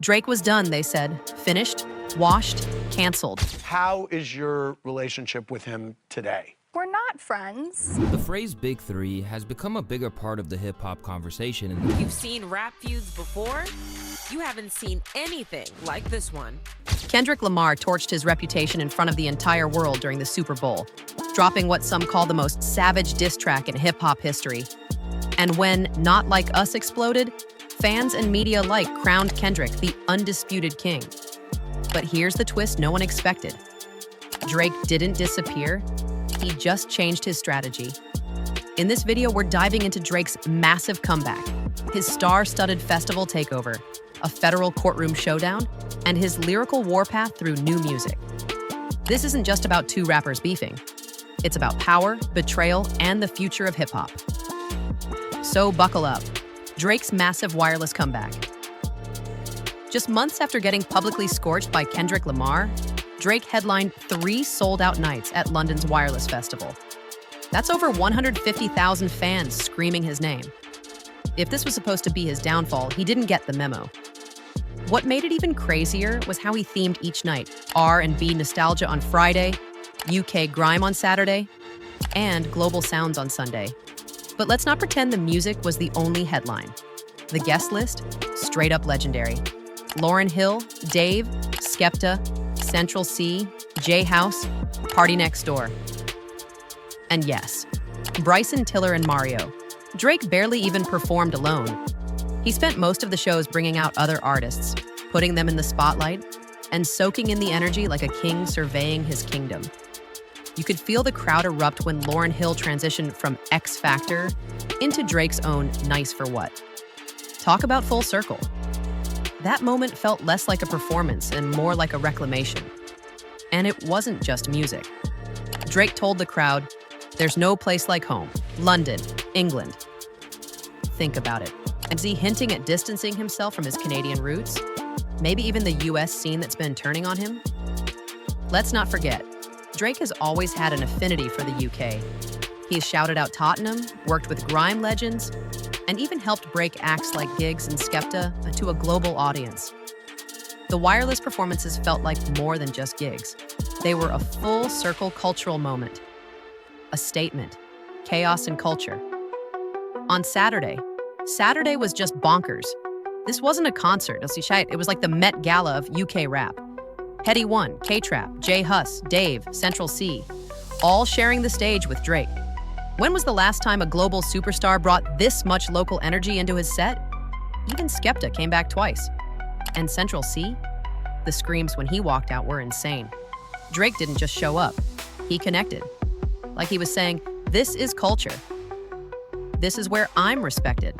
Drake was done, they said. Finished, washed, canceled. How is your relationship with him today? We're not friends. The phrase Big Three has become a bigger part of the hip-hop conversation. You've seen rap feuds before? You haven't seen anything like this one. Kendrick Lamar torched his reputation in front of the entire world during the Super Bowl, dropping what some call the most savage diss track in hip-hop history. And when Not Like Us exploded, fans and media alike crowned Kendrick the undisputed king. But here's the twist no one expected. Drake didn't disappear. He just changed his strategy. In this video, we're diving into Drake's massive comeback, his star-studded festival takeover, a federal courtroom showdown, and his lyrical warpath through new music. This isn't just about two rappers beefing. It's about power, betrayal, and the future of hip-hop. So buckle up. Drake's massive wireless comeback. Just months after getting publicly scorched by Kendrick Lamar, Drake headlined 3 sold-out nights at London's Wireless Festival. That's over 150,000 fans screaming his name. If this was supposed to be his downfall, he didn't get the memo. What made it even crazier was how he themed each night: R&B nostalgia on Friday, UK grime on Saturday, and global sounds on Sunday. But let's not pretend the music was the only headline. The guest list, straight up legendary. Lauryn Hill, Dave, Skepta, Central C, J House, Party Next Door. And yes, Bryson Tiller and Mario. Drake barely even performed alone. He spent most of the shows bringing out other artists, putting them in the spotlight, and soaking in the energy like a king surveying his kingdom. You could feel the crowd erupt when Lauryn Hill transitioned from X Factor into Drake's own Nice for What. Talk about full circle. That moment felt less like a performance and more like a reclamation. And it wasn't just music. Drake told the crowd, "There's no place like home. London, England." Think about it. Is he hinting at distancing himself from his Canadian roots? Maybe even the US scene that's been turning on him? Let's not forget, Drake has always had an affinity for the UK. He's shouted out Tottenham, worked with grime legends, and even helped break acts like Giggs and Skepta to a global audience. The wireless performances felt like more than just gigs. They were a full-circle cultural moment, a statement, chaos and culture. On Saturday was just bonkers. This wasn't a concert, it was like the Met Gala of UK rap. Heady One, K-Trap, J Hus, Dave, Central C, all sharing the stage with Drake. When was the last time a global superstar brought this much local energy into his set? Even Skepta came back twice. And Central C? The screams when he walked out were insane. Drake didn't just show up. He connected. Like he was saying, this is culture. This is where I'm respected.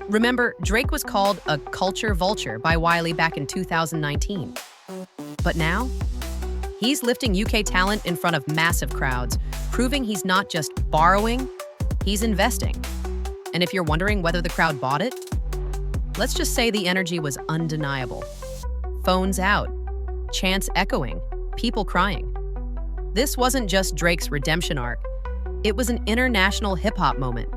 Remember, Drake was called a culture vulture by Wiley back in 2019. But now, he's lifting UK talent in front of massive crowds, proving he's not just borrowing, he's investing. And if you're wondering whether the crowd bought it, let's just say the energy was undeniable. Phones out, chants echoing, people crying. This wasn't just Drake's redemption arc, it was an international hip-hop moment.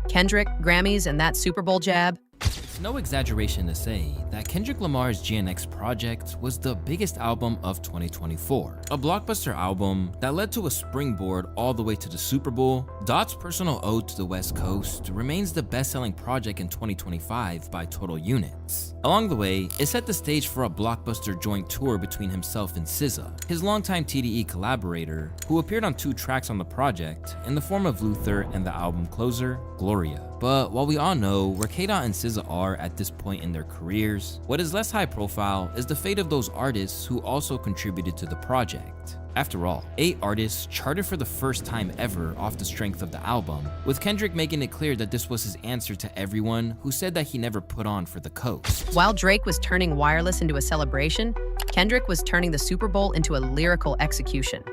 Kendrick, Grammys, and that Super Bowl jab. It's no exaggeration to say that Kendrick Lamar's GNX project was the biggest album of 2024. A blockbuster album that led to a springboard all the way to the Super Bowl. Dot's personal ode to the West Coast remains the best-selling project in 2025 by total units. Along the way, it set the stage for a blockbuster joint tour between himself and SZA, his longtime TDE collaborator, who appeared on 2 tracks on the project in the form of Luther and the album closer, Gloria. But while we all know where K-Dot and SZA are at this point in their careers, what is less high profile is the fate of those artists who also contributed to the project. After all, 8 artists charted for the first time ever off the strength of the album, with Kendrick making it clear that this was his answer to everyone who said that he never put on for the coast. While Drake was turning wireless into a celebration, Kendrick was turning the Super Bowl into a lyrical execution.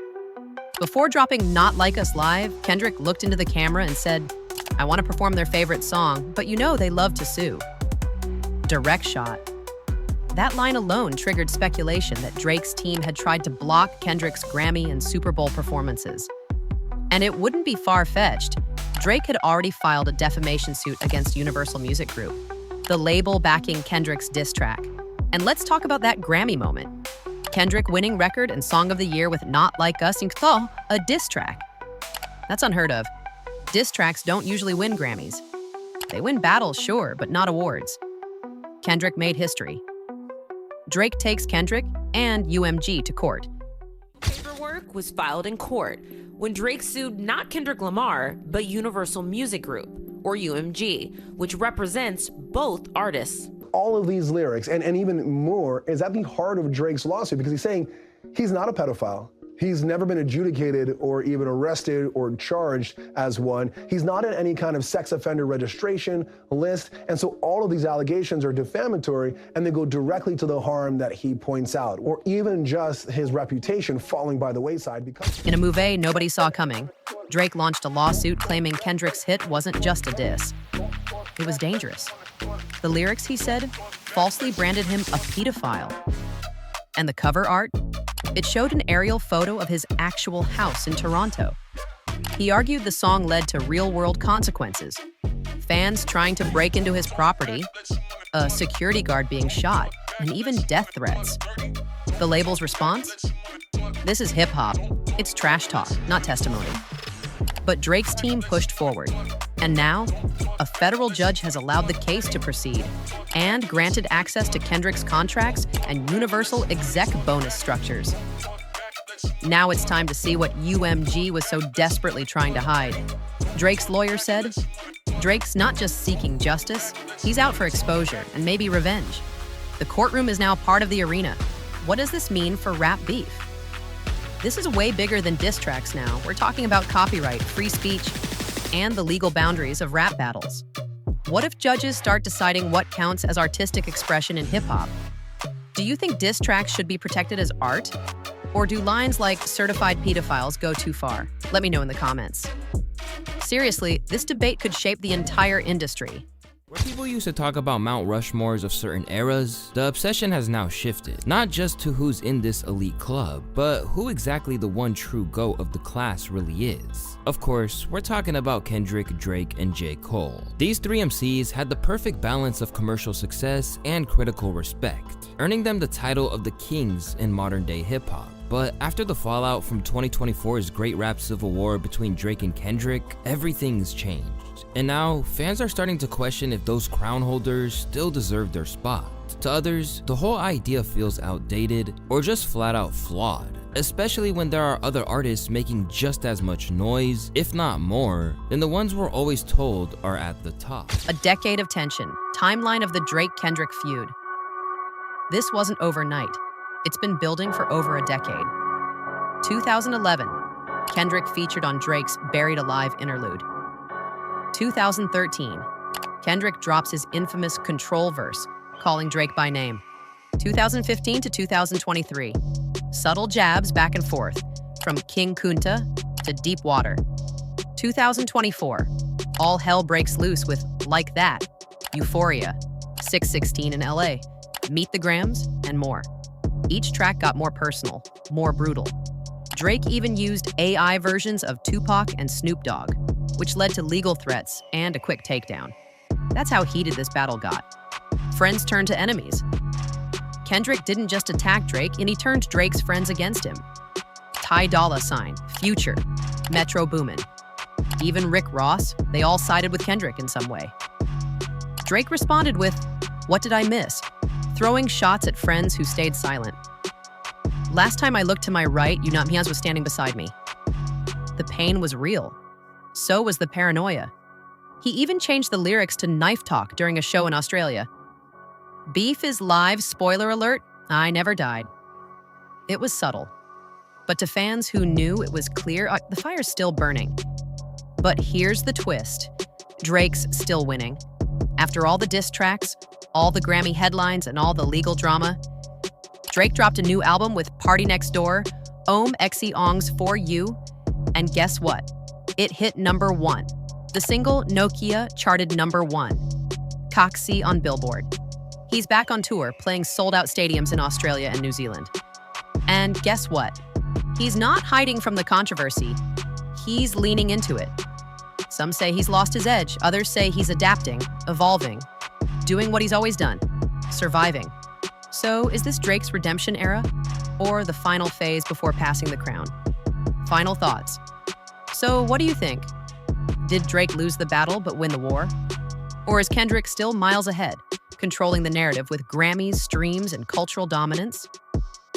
Before dropping Not Like Us live, Kendrick looked into the camera and said, "I want to perform their favorite song, but you know they love to sue." Direct shot. That line alone triggered speculation that Drake's team had tried to block Kendrick's Grammy and Super Bowl performances. And it wouldn't be far-fetched. Drake had already filed a defamation suit against Universal Music Group. the label backing Kendrick's diss track. And let's talk about that Grammy moment. Kendrick winning record and song of the year with Not Like Us and a diss track. That's unheard of. Diss tracks don't usually win Grammys. They win battles, sure, but not awards. Kendrick made history. Drake takes Kendrick and UMG to court. Paperwork was filed in court when Drake sued not Kendrick Lamar, but Universal Music Group, or UMG, which represents both artists. All of these lyrics, and even more, is at the heart of Drake's lawsuit because he's saying he's not a pedophile. He's never been adjudicated or even arrested or charged as one. He's not in any kind of sex offender registration list. And so all of these allegations are defamatory and they go directly to the harm that he points out, or even just his reputation falling by the wayside. Because in a move nobody saw coming, Drake launched a lawsuit claiming Kendrick's hit wasn't just a diss. It was dangerous. The lyrics, he said, falsely branded him a pedophile. And the cover art? It showed an aerial photo of his actual house in Toronto. He argued the song led to real-world consequences. Fans trying to break into his property, a security guard being shot, and even death threats. The label's response? This is hip-hop. It's trash talk, not testimony. But Drake's team pushed forward. And now, a federal judge has allowed the case to proceed and granted access to Kendrick's contracts and Universal exec bonus structures. Now it's time to see what UMG was so desperately trying to hide. Drake's lawyer said, Drake's not just seeking justice, he's out for exposure and maybe revenge. The courtroom is now part of the arena. What does this mean for rap beef? This is way bigger than diss tracks now. We're talking about copyright, free speech, and the legal boundaries of rap battles. What if judges start deciding what counts as artistic expression in hip-hop? Do you think diss tracks should be protected as art? Or do lines like certified pedophiles go too far? Let me know in the comments. Seriously, this debate could shape the entire industry. Where people used to talk about Mount Rushmores of certain eras, the obsession has now shifted. Not just to who's in this elite club, but who exactly the one true GOAT of the class really is. Of course, we're talking about Kendrick, Drake, and J. Cole. These three MCs had the perfect balance of commercial success and critical respect, earning them the title of the kings in modern-day hip-hop. But after the fallout from 2024's great rap civil war between Drake and Kendrick, everything's changed. And now, fans are starting to question if those crown holders still deserve their spot. To others, the whole idea feels outdated or just flat out flawed, especially when there are other artists making just as much noise, if not more, than the ones we're always told are at the top. A decade of tension, timeline of the Drake-Kendrick feud. This wasn't overnight. It's been building for over a decade. 2011, Kendrick featured on Drake's Buried Alive interlude. 2013, Kendrick drops his infamous Control verse, calling Drake by name. 2015 to 2023, subtle jabs back and forth, from King Kunta to Deep Water. 2024, all hell breaks loose with Like That, Euphoria, 616 in LA, Meet the Grams, and more. Each track got more personal, more brutal. Drake even used AI versions of Tupac and Snoop Dogg, which led to legal threats and a quick takedown. That's how heated this battle got. Friends turned to enemies. Kendrick didn't just attack Drake, and he turned Drake's friends against him. Ty Dolla $ign, Future, Metro Boomin, even Rick Ross, they all sided with Kendrick in some way. Drake responded with, "What did I miss?" throwing shots at friends who stayed silent. Last time I looked to my right, Unamias was standing beside me. The pain was real. So was the paranoia. He even changed the lyrics to knife talk during a show in Australia. Beef is live, spoiler alert, I never died. It was subtle. But to fans who knew it was clear, the fire's still burning. But here's the twist. Drake's still winning. After all the diss tracks, all the Grammy headlines, and all the legal drama, Drake dropped a new album with Party Next Door, Om Exi Ong's For You, and guess what? It hit #1. The single Nokia charted #1. Coxie on Billboard. He's back on tour, playing sold-out stadiums in Australia and New Zealand. And guess what? He's not hiding from the controversy. He's leaning into it. Some say he's lost his edge, others say he's adapting, evolving. doing what he's always done, surviving. So is this Drake's redemption era, or the final phase before passing the crown? Final thoughts. So what do you think? Did Drake lose the battle but win the war? Or is Kendrick still miles ahead, controlling the narrative with Grammys, streams, and cultural dominance?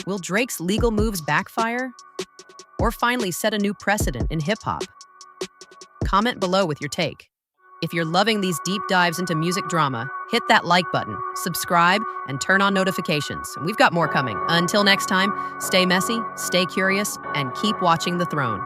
Will Drake's legal moves backfire? Or finally set a new precedent in hip-hop? Comment below with your take. If you're loving these deep dives into music drama, hit that like button, subscribe, and turn on notifications. We've got more coming. Until next time, stay messy, stay curious, and keep watching The Throne.